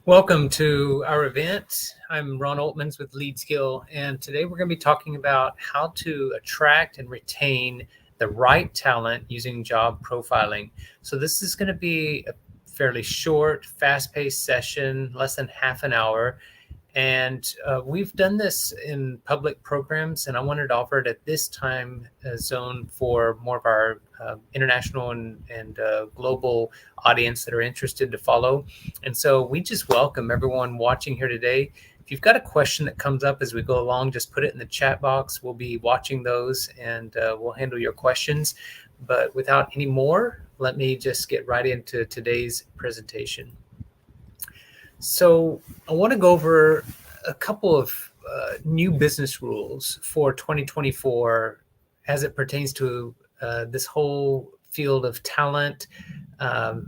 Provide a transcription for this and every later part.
Welcome to our event. I'm Ron Altmans with Leadskill, and today we're going to be talking about how to attract and retain the right talent using job profiling. So this is going to be a fairly short, fast-paced session, less than half an hour. And we've done this in public programs, and I wanted to offer it at this time zone for more of our international and global audience that are interested to follow. And so we just welcome everyone watching here today. If you've got a question that comes up as we go along, just put it in the chat box. We'll be watching those, and we'll handle your questions. But without any more, let me just get right into today's presentation. So I want to go over a couple of new business rules for 2024 as it pertains to this whole field of talent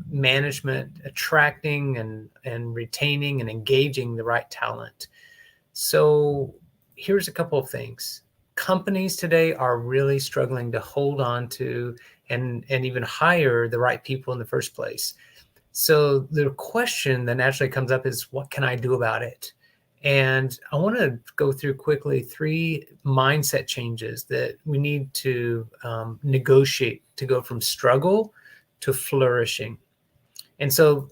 management, attracting and retaining and engaging the right talent. So here's a couple of things. Companies today are really struggling to hold on to and even hire the right people in the first place. So the question that naturally comes up is, what can I do about it? And I want to go through quickly 3 mindset changes that we need to negotiate to go from struggle to flourishing. And so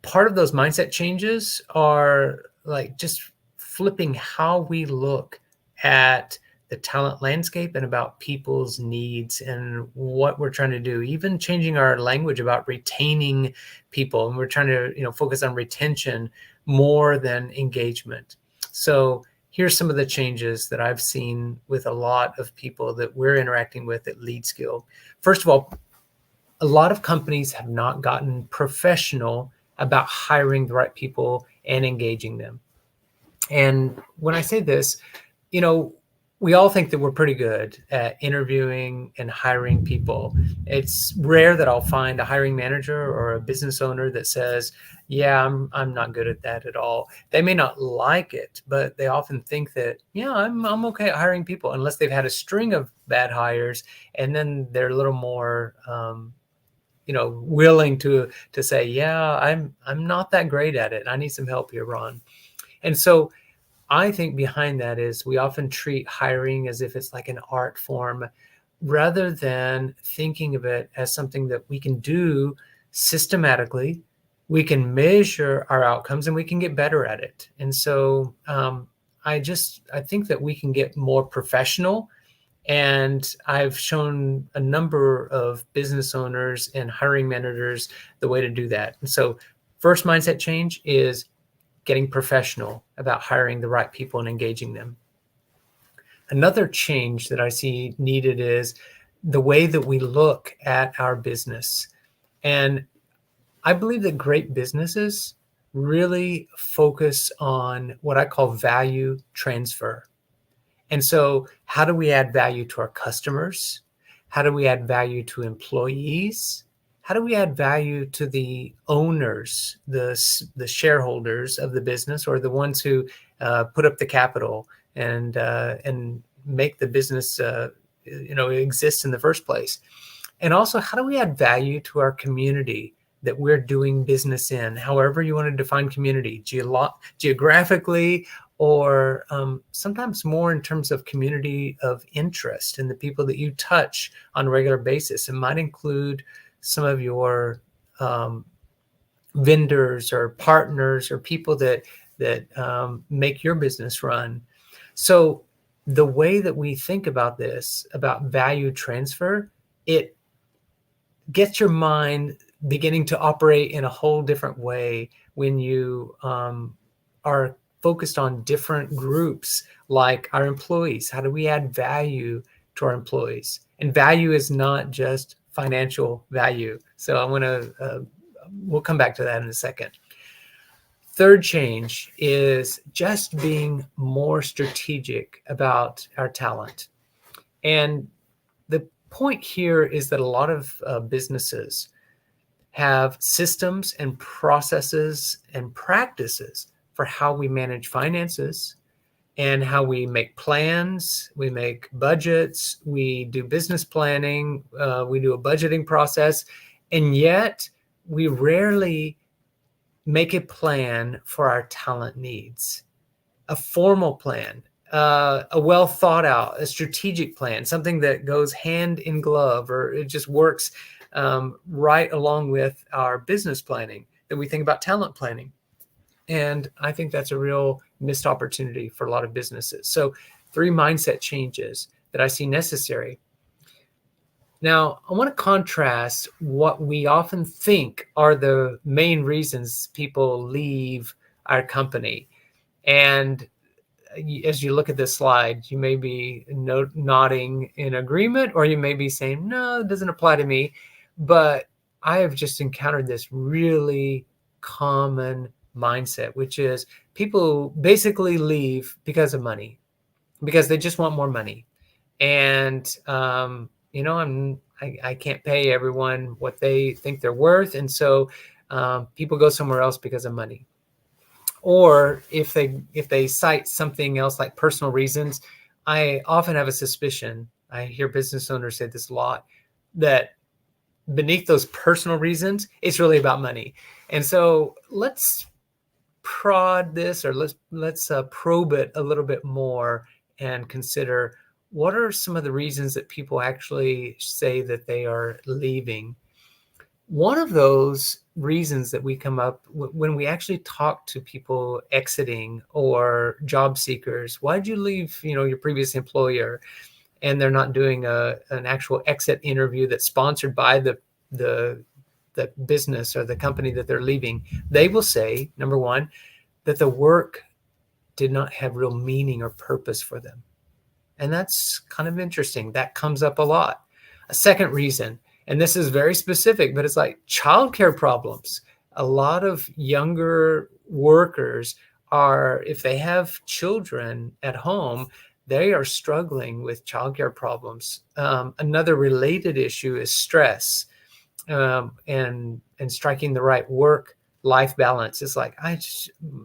part of those mindset changes are like just flipping how we look at the talent landscape and about people's needs and what we're trying to do, even changing our language about retaining people. And we're trying to, focus on retention more than engagement. So here's some of the changes that I've seen with a lot of people that we're interacting with at Leadskill. First of all, a lot of companies have not gotten professional about hiring the right people and engaging them. And when I say this, we all think that we're pretty good at interviewing and hiring people. It's rare that I'll find a hiring manager or a business owner that says, yeah, I'm not good at that at all. They may not like it, but they often think that, yeah, I'm okay at hiring people, unless they've had a string of bad hires, and then they're a little more willing to say, yeah, I'm not that great at it. I need some help here, Ron. And so I think behind that is we often treat hiring as if it's like an art form, rather than thinking of it as something that we can do systematically. We can measure our outcomes and we can get better at it. And so I think that we can get more professional. And I've shown a number of business owners and hiring managers the way to do that. And so first mindset change is getting professional about hiring the right people and engaging them. Another change that I see needed is the way that we look at our business. And I believe that great businesses really focus on what I call value transfer. And so how do we add value to our customers? How do we add value to employees? How do we add value to the owners, the shareholders of the business, or the ones who put up the capital and make the business exist in the first place? And also, how do we add value to our community that we're doing business in, however you want to define community, geographically, or sometimes more in terms of community of interest and the people that you touch on a regular basis. It might include some of your vendors or partners or people that make your business run. So the way that we think about this, about value transfer, it gets your mind beginning to operate in a whole different way when you are focused on different groups like our employees. How do we add value to our employees? And value is not just financial value. So we'll come back to that in a second. Third change is just being more strategic about our talent. And the point here is that a lot of businesses have systems and processes and practices for how we manage finances and how we make plans, we make budgets, we do business planning, we do a budgeting process, and yet we rarely make a plan for our talent needs, a formal plan, a well thought out, a strategic plan, something that goes hand in glove, or it just works right along with our business planning, that we think about talent planning. And I think that's a real missed opportunity for a lot of businesses. So 3 mindset changes that I see necessary. Now, I want to contrast what we often think are the main reasons people leave our company. And as you look at this slide, you may be nodding in agreement, or you may be saying, no, it doesn't apply to me. But I have just encountered this really common mindset, which is people basically leave because of money, because they just want more money. And, I can't pay everyone what they think they're worth. And so people go somewhere else because of money. Or if they cite something else like personal reasons, I often have a suspicion, I hear business owners say this a lot, that beneath those personal reasons, it's really about money. And so let's prod this, or let's probe it a little bit more and consider, what are some of the reasons that people actually say that they are leaving. One of those reasons that we come up when we actually talk to people exiting or job seekers, why'd you leave, your previous employer? And they're not doing an actual exit interview that's sponsored by the business or the company that they're leaving. They will say, number one, that the work did not have real meaning or purpose for them. And that's kind of interesting. That comes up a lot. A second reason, and this is very specific, but it's like childcare problems. A lot of younger workers are, if they have children at home, they are struggling with childcare problems. Another related issue is stress, and striking the right work-life balance. It's like,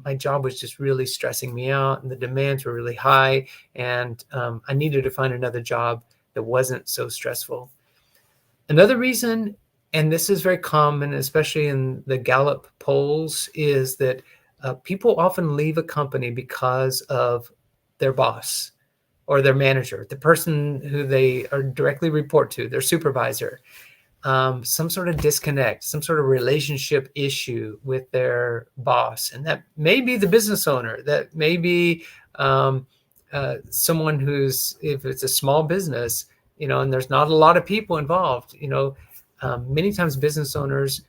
my job was just really stressing me out, and the demands were really high, and I needed to find another job that wasn't so stressful. Another reason, and this is very common, especially in the Gallup polls, is that people often leave a company because of their boss or their manager, the person who they are directly report to, their supervisor. Some sort of disconnect, some sort of relationship issue with their boss. And that may be the business owner, that may be someone who's, if it's a small business, and there's not a lot of people involved, many times business owners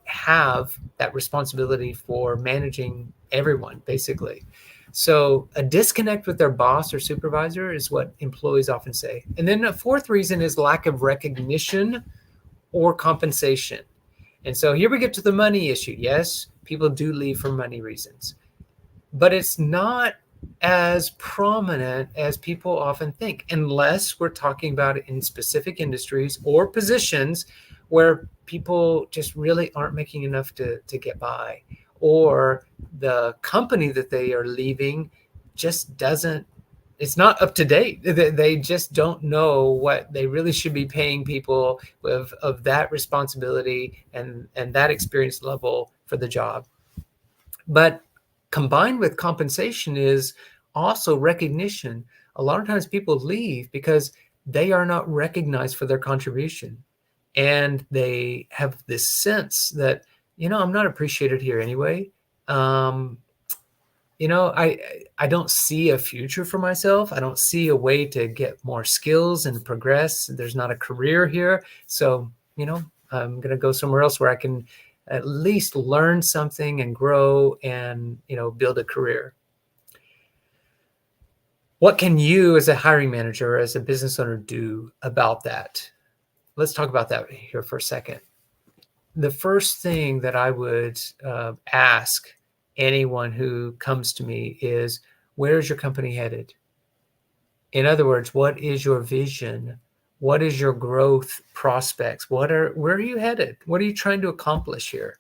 have that responsibility for managing everyone, basically. So a disconnect with their boss or supervisor is what employees often say. And then a fourth reason is lack of recognition or compensation. And so here we get to the money issue. Yes, people do leave for money reasons, but it's not as prominent as people often think, unless we're talking about it in specific industries or positions where people just really aren't making enough to get by, or the company that they are leaving just doesn't, it's not up to date. They just don't know what they really should be paying people of that responsibility and that experience level for the job. But combined with compensation is also recognition. A lot of times people leave because they are not recognized for their contribution. And they have this sense that, I'm not appreciated here anyway. I don't see a future for myself. I don't see a way to get more skills and progress. There's not a career here. So, I'm going to go somewhere else where I can at least learn something and grow and, build a career. What can you as a hiring manager, as a business owner, do about that? Let's talk about that here for a second. The first thing that I would ask anyone who comes to me is, where is your company headed? In other words, what is your vision? What is your growth prospects? Where are you headed? What are you trying to accomplish here?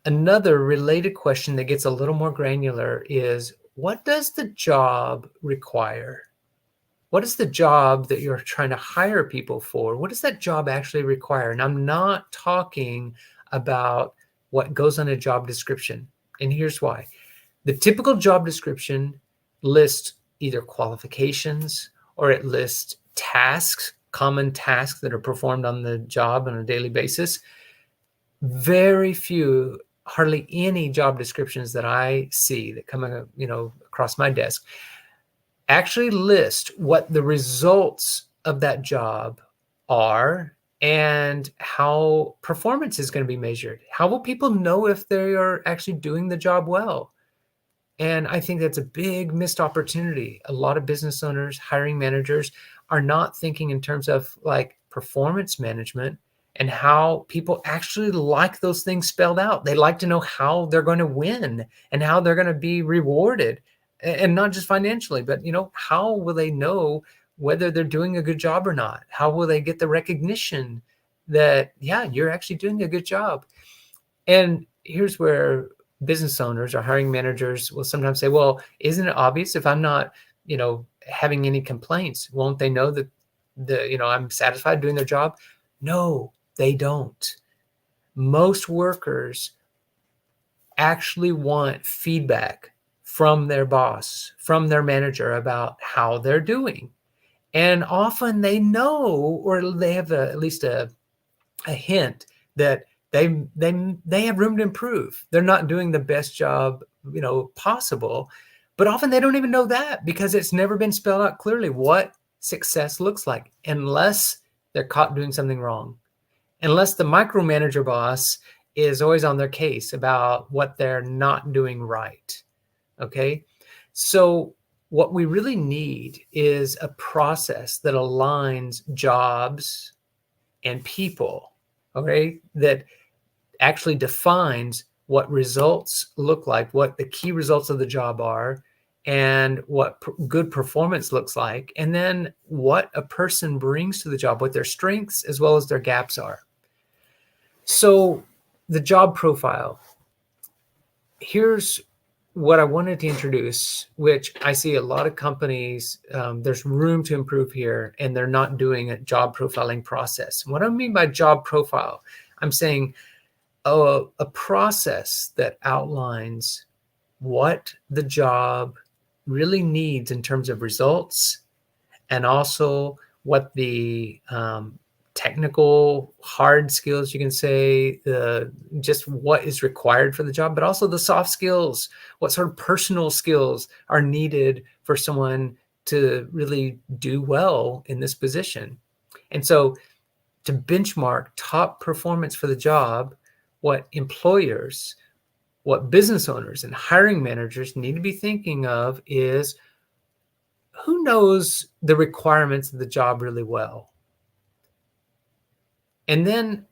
Another related question that gets a little more granular is, what does the job require? What is the job that you're trying to hire people for? What does that job actually require? And I'm not talking about what goes on a job description. And here's why. The typical job description lists either qualifications or it lists tasks, common tasks that are performed on the job on a daily basis. Very few, hardly any job descriptions that I see that come, across my desk actually list what the results of that job are and how performance is going to be measured. How will people know if they are actually doing the job well? And I think that's a big missed opportunity. A lot of business owners, hiring managers are not thinking in terms of like performance management and how people actually like those things spelled out. They like to know how they're going to win and how they're going to be rewarded, and not just financially, but how will they know whether they're doing a good job or not? How will they get the recognition that, yeah, you're actually doing a good job? And here's where business owners or hiring managers will sometimes say, well, isn't it obvious if I'm not, having any complaints, won't they know that I'm satisfied doing their job? No, they don't. Most workers actually want feedback from their boss, from their manager about how they're doing. And often they know, or they have at least a hint that they have room to improve. They're not doing the best job, possible, but often they don't even know that because it's never been spelled out clearly what success looks like, unless they're caught doing something wrong, unless the micromanager boss is always on their case about what they're not doing right. Okay. So what we really need is a process that aligns jobs and people, okay, that actually defines what results look like, what the key results of the job are, and what good performance looks like, and then what a person brings to the job, what their strengths as well as their gaps are. So the job profile, here's what I wanted to introduce, which I see a lot of companies, there's room to improve here, and they're not doing a job profiling process. What I mean by job profile, I'm saying a process that outlines what the job really needs in terms of results, and also what the technical hard skills, you can say, just what is required for the job, but also the soft skills, what sort of personal skills are needed for someone to really do well in this position. And so to benchmark top performance for the job, what employers, what business owners and hiring managers need to be thinking of is, who knows the requirements of the job really well? And then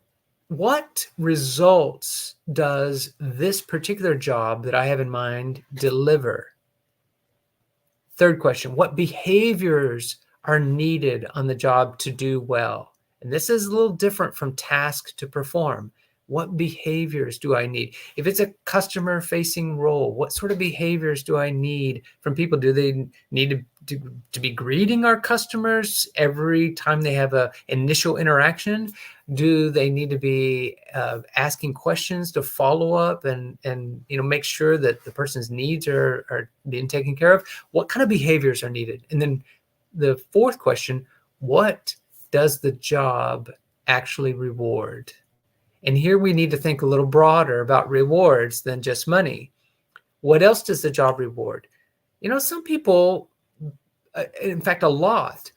what results does this particular job that I have in mind deliver? Third question, what behaviors are needed on the job to do well? And this is a little different from task to perform. What behaviors do I need? If it's a customer facing role, what sort of behaviors do I need from people? Do they need to be greeting our customers every time they have an initial interaction? Do they need to be asking questions to follow up and make sure that the person's needs are being taken care of? What kind of behaviors are needed? And then the fourth question, what does the job actually reward? And here we need to think a little broader about rewards than just money. What else does the job reward? Some people, in fact, a lot,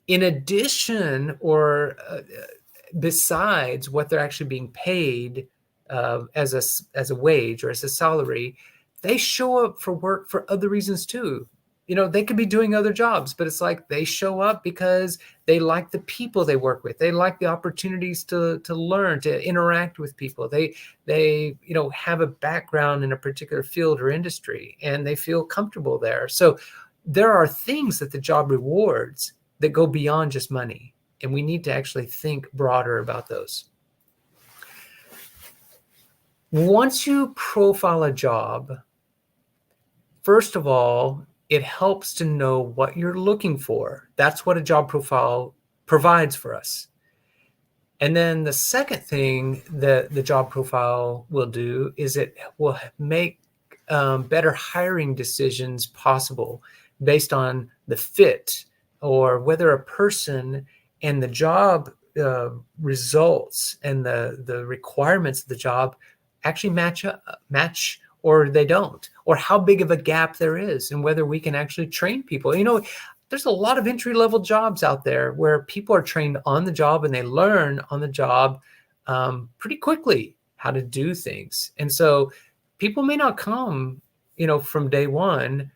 in addition or besides what they're actually being paid as a wage or as a salary, they show up for work for other reasons too. They could be doing other jobs, but it's like they show up because they like the people they work with. They like the opportunities to learn, to interact with people. They have a background in a particular field or industry, and they feel comfortable there. So there are things that the job rewards that go beyond just money, and we need to actually think broader about those. Once you profile a job, first of all, it helps to know what you're looking for. That's what a job profile provides for us. And then the second thing that the job profile will do is it will make better hiring decisions possible based on the fit or whether a person and the job results and the requirements of the job actually match or they don't, or how big of a gap there is, and whether we can actually train people. There's a lot of entry-level jobs out there where people are trained on the job and they learn on the job pretty quickly how to do things. And so people may not come, from day one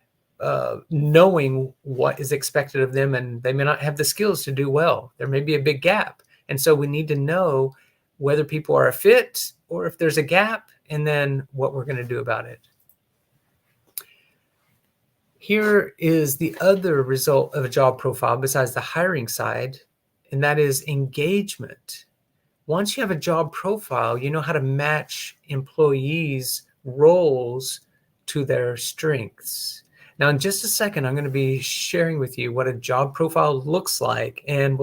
knowing what is expected of them, and they may not have the skills to do well. There may be a big gap. And so we need to know whether people are a fit or if there's a gap, and then what we're going to do about it. Here is the other result of a job profile besides the hiring side, and that is engagement. Once you have a job profile, you know how to match employees' roles to their strengths. Now, in just a second, I'm going to be sharing with you what a job profile looks like, and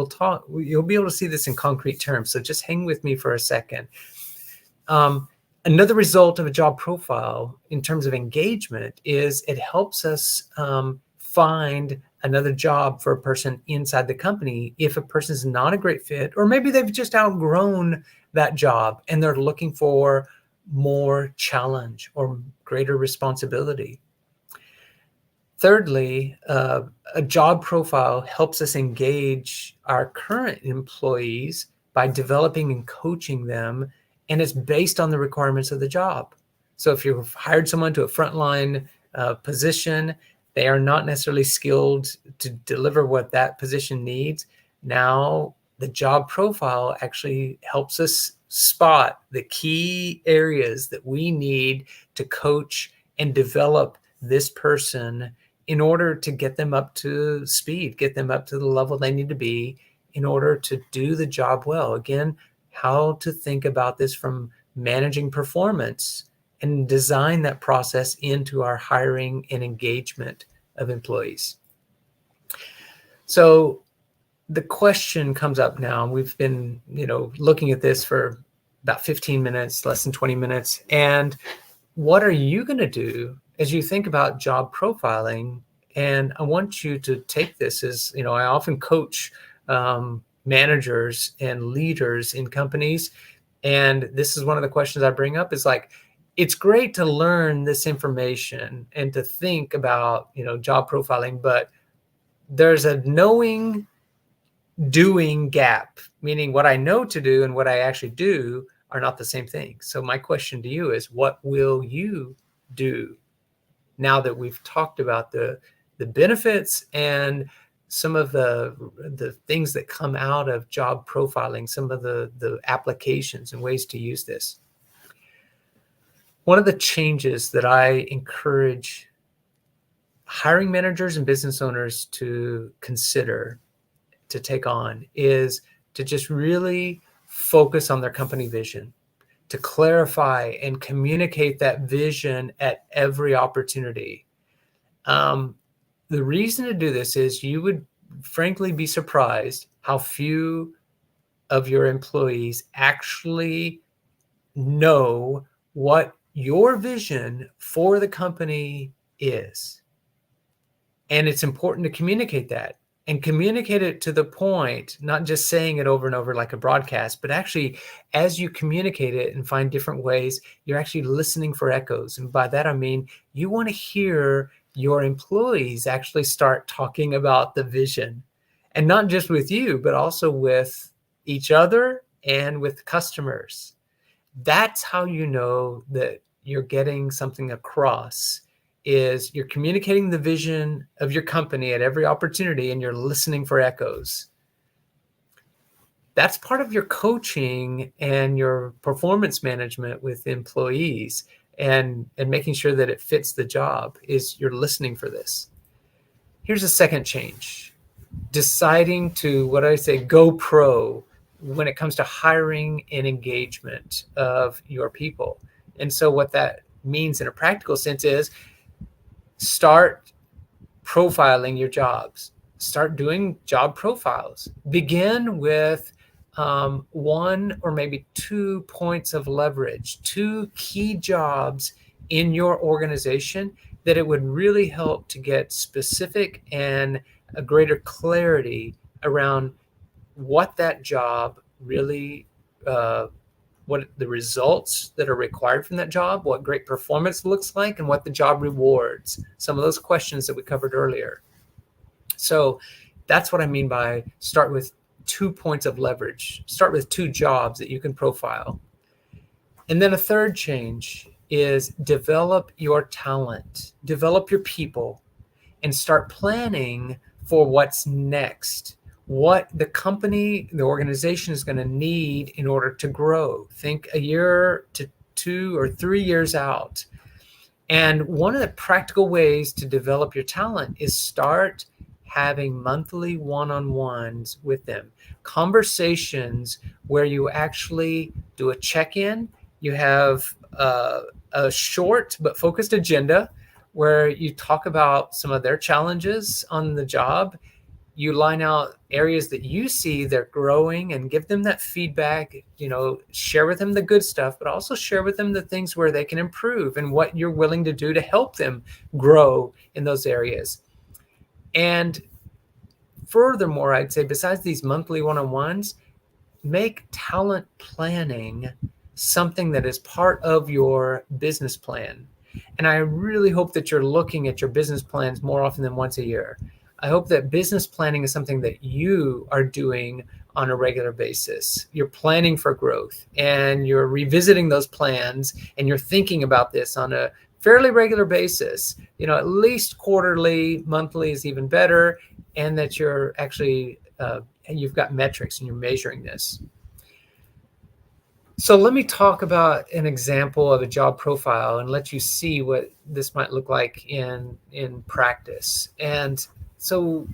you'll be able to see this in concrete terms. So just hang with me for a second. Another result of a job profile in terms of engagement is it helps us find another job for a person inside the company if a person is not a great fit, or maybe they've just outgrown that job and they're looking for more challenge or greater responsibility. Thirdly, a job profile helps us engage our current employees by developing and coaching them, and it's based on the requirements of the job. So if you've hired someone to a frontline position, they are not necessarily skilled to deliver what that position needs. Now, the job profile actually helps us spot the key areas that we need to coach and develop this person in order to get them up to speed, get them up to the level they need to be in order to do the job well. Again, how to think about this from managing performance and design that process into our hiring and engagement of employees. So the question comes up now. We've been, looking at this for about 15 minutes, less than 20 minutes. And what are you going to do as you think about job profiling? And I want you to take this as, I often coach managers and leaders in companies. And this is one of the questions I bring up is like, it's great to learn this information and to think about, job profiling, but there's a knowing doing gap, meaning what I know to do and what I actually do are not the same thing. So my question to you is, what will you do now that we've talked about the benefits and some of the things that come out of job profiling, some of the applications and ways to use this? One of the changes that I encourage hiring managers and business owners to consider, to take on, is to just really focus on their company vision, to clarify and communicate that vision at every opportunity. The reason to do this is you would frankly be surprised how few of your employees actually know what your vision for the company is. And it's important to communicate that, and communicate it to the point, not just saying it over and over like a broadcast, but actually as you communicate it and find different ways, you're actually listening for echoes. And by that, I mean, you want to hear your employees actually start talking about the vision, and not just with you, but also with each other and with customers. That's how you know that you're getting something across, is you're communicating the vision of your company at every opportunity and you're listening for echoes. That's part of your coaching and your performance management with employees, and making sure that it fits the job, is you're listening for this. Here's a second change: deciding to, what I say, go pro when it comes to hiring and engagement of your people. And so what that means in a practical sense is start profiling your jobs. Start doing job profiles. Begin with one or maybe 2 points of leverage, 2 key jobs in your organization that it would really help to get specific and a greater clarity around what that job really, what the results that are required from that job, what great performance looks like, and what the job rewards. Some of those questions that we covered earlier. So that's what I mean by start with 2 points of leverage. Start with 2 jobs that you can profile. And then a third change is develop your talent, develop your people, and start planning for what's next, what the company, the organization is going to need in order to grow. Think a year to 2 or 3 years out. And one of the practical ways to develop your talent is start having monthly one-on-ones with them, conversations where you actually do a check-in. You have a short but focused agenda where you talk about some of their challenges on the job. You line out areas that you see they're growing and give them that feedback, share with them the good stuff, but also share with them the things where they can improve and what you're willing to do to help them grow in those areas. And furthermore, I'd say besides these monthly one-on-ones, make talent planning something that is part of your business plan. And I really hope that you're looking at your business plans more often than once a year. I hope that business planning is something that you are doing on a regular basis. You're planning for growth and you're revisiting those plans and you're thinking about this on a fairly regular basis, at least quarterly, monthly is even better. And that you're actually, you've got metrics and you're measuring this. So let me talk about an example of a job profile and let you see what this might look like in practice. And so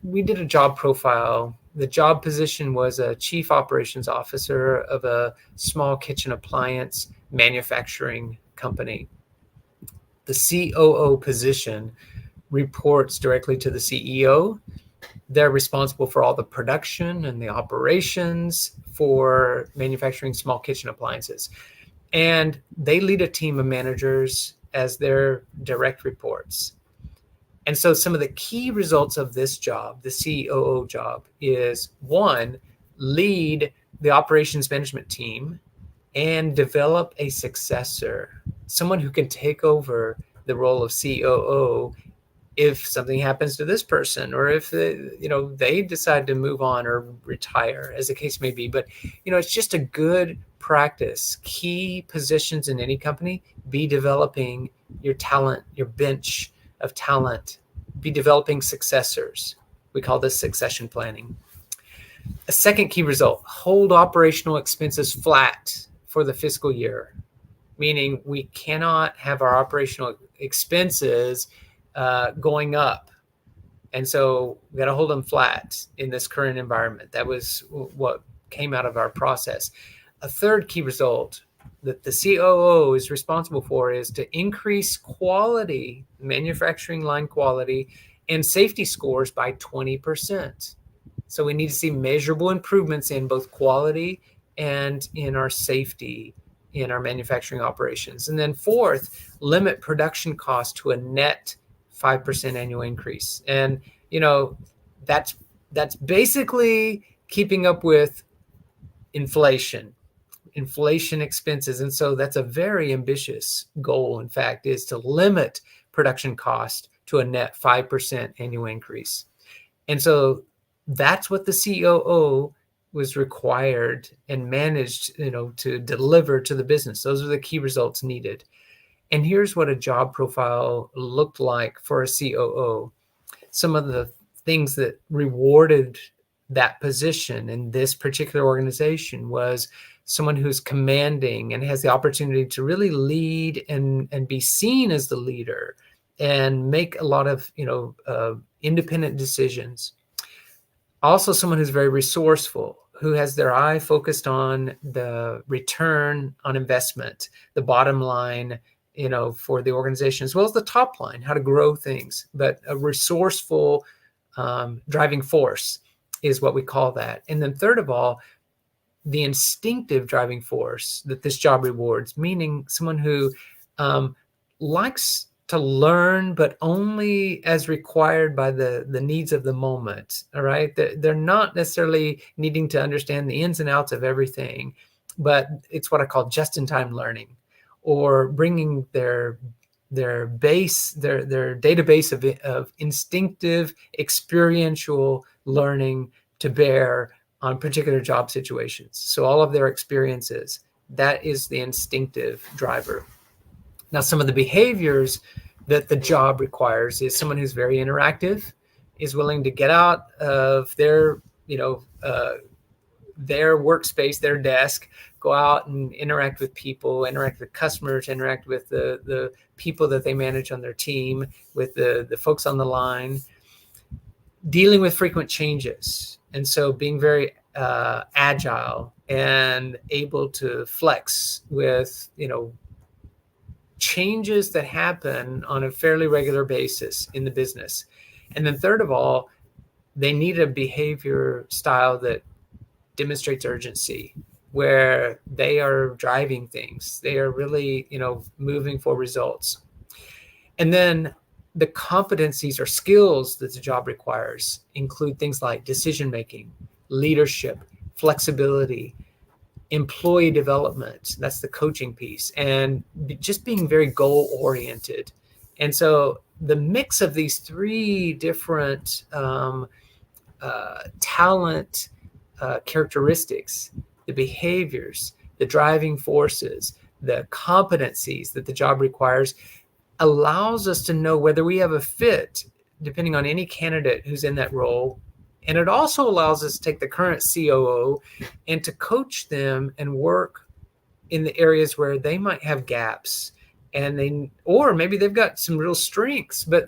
we did a job profile. The job position was a chief operations officer of a small kitchen appliance manufacturing company. The COO position reports directly to the CEO. They're responsible for all the production and the operations for manufacturing small kitchen appliances. And they lead a team of managers as their direct reports. And so some of the key results of this job, the COO job, is 1, lead the operations management team and develop a successor, someone who can take over the role of COO if something happens to this person, or if they decide to move on or retire, as the case may be. But it's just a good practice. Key positions in any company, be developing your talent, your bench of talent, be developing successors. We call this succession planning. A second key result, hold operational expenses flat for the fiscal year, meaning we cannot have our operational expenses going up. And so we got to hold them flat in this current environment. That was what came out of our process. A third key result that the COO is responsible for is to increase quality, manufacturing line quality, and safety scores by 20%. So we need to see measurable improvements in both quality and in our safety in our manufacturing operations. And then fourth, limit production costs to a net 5% annual increase. And, that's basically keeping up with inflation expenses. And so that's a very ambitious goal, in fact, is to limit production cost to a net 5% annual increase. And so that's what the COO was required and managed, to deliver to the business. Those are the key results needed. And here's what a job profile looked like for a COO. Some of the things that rewarded that position in this particular organization was someone who's commanding and has the opportunity to really lead and be seen as the leader and make a lot of, independent decisions. Also, someone who's very resourceful, who has their eye focused on the return on investment, the bottom line, for the organization, as well as the top line, how to grow things. But a resourceful driving force is what we call that. And then third of all, the instinctive driving force that this job rewards, meaning someone who likes to learn, but only as required by the needs of the moment. All right. They're not necessarily needing to understand the ins and outs of everything, but it's what I call just-in-time learning, or bringing their database of instinctive experiential learning to bear on particular job situations. So all of their experiences, that is the instinctive driver. Now, some of the behaviors that the job requires is someone who's very interactive, is willing to get out of their workspace, their desk, go out and interact with people, interact with customers, interact with the people that they manage on their team, with the folks on the line, dealing with frequent changes. And so being very agile and able to flex with, changes that happen on a fairly regular basis in the business. And then third of all, they need a behavior style that demonstrates urgency, where they are driving things. They are really, moving for results. And then the competencies or skills that the job requires include things like decision-making, leadership, flexibility, employee development. That's the coaching piece, and just being very goal-oriented. And so the mix of these three different talent characteristics, the behaviors, the driving forces, the competencies that the job requires, allows us to know whether we have a fit depending on any candidate who's in that role. And it also allows us to take the current COO and to coach them and work in the areas where they might have gaps, or maybe they've got some real strengths, but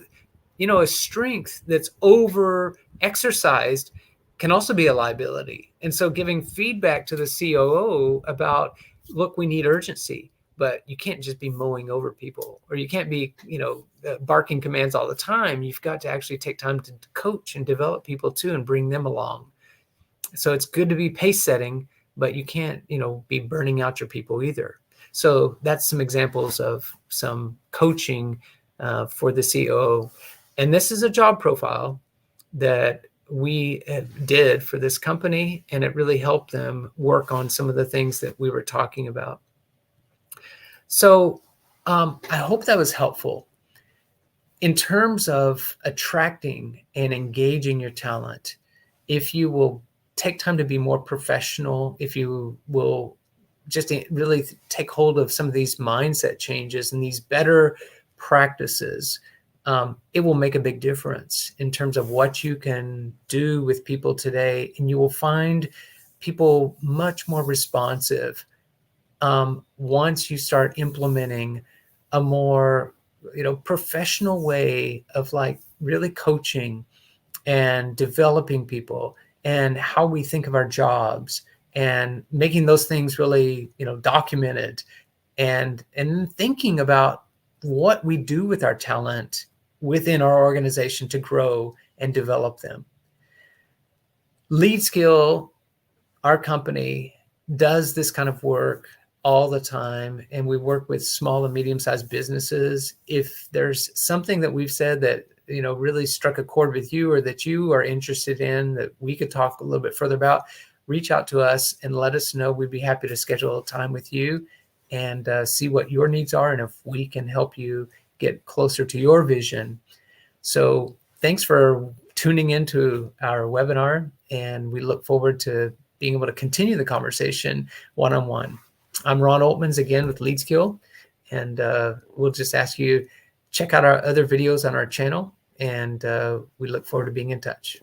a strength that's over exercised can also be a liability. And so giving feedback to the COO about, look, we need urgency, but you can't just be mowing over people, or you can't be, barking commands all the time. You've got to actually take time to coach and develop people too, and bring them along. So it's good to be pace setting, but you can't, be burning out your people either. So that's some examples of some coaching for the COO. And this is a job profile that we did for this company, and it really helped them work on some of the things that we were talking about. So I hope that was helpful. In terms of attracting and engaging your talent, if you will take time to be more professional, if you will just really take hold of some of these mindset changes and these better practices, it will make a big difference in terms of what you can do with people today. And you will find people much more responsive once you start implementing a more professional way of really coaching and developing people, and how we think of our jobs, and making those things really documented, and thinking about what we do with our talent within our organization to grow and develop them. Leadskill, our company, does this kind of work all the time, and we work with small and medium-sized businesses. If there's something that we've said that really struck a chord with you, or that you are interested in, that we could talk a little bit further about, reach out to us and let us know. We'd be happy to schedule a time with you and see what your needs are, and if we can help you get closer to your vision. So thanks for tuning into our webinar, and we look forward to being able to continue the conversation one-on-one. I'm Ron Oltmans again with Leadskill, and we'll just ask you check out our other videos on our channel, and we look forward to being in touch.